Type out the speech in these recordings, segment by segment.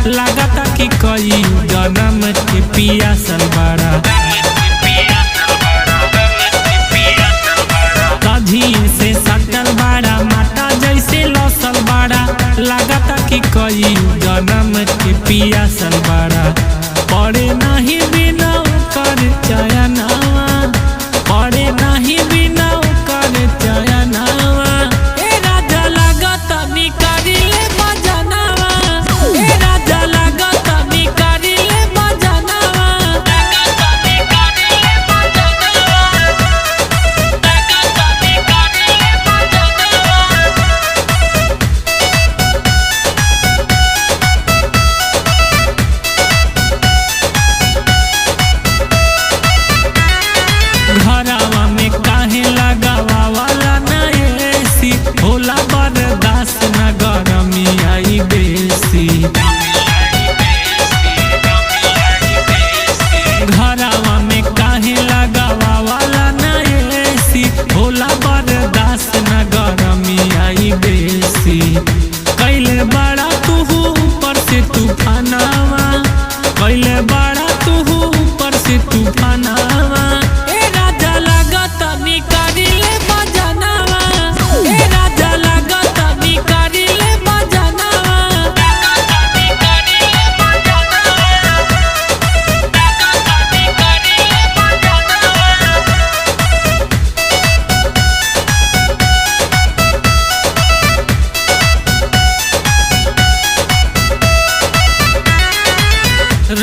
लागता कि कई जन्म के पियासल बड़ा। कधी से सटल बड़ा माता जैसे लसल बड़ा, लागता कि कई जन्म के पियासल बड़ा। पड़े नहीं बिना कर चयनावा, पड़े नहीं बिना कर चयनावा। ए राजा लागता निकारिले बजनावा, ए राजा लागता निकारिले बजनावा। घरवा में काहे लगावा वाला ना एसी, होला बर्दाश्त न गरमी आई बेसी। घरवा में काहे लगावा वाला ना एसी, होला बर्दाश्त न गरमी आई बेसी। कैले बड़ा तू ऊपर से तूफानावा, कैले बड़ा तू ऊपर से तूफानावा। निकारिले बजनावा, ए राजा लागता निकारिले बजनावा।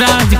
राज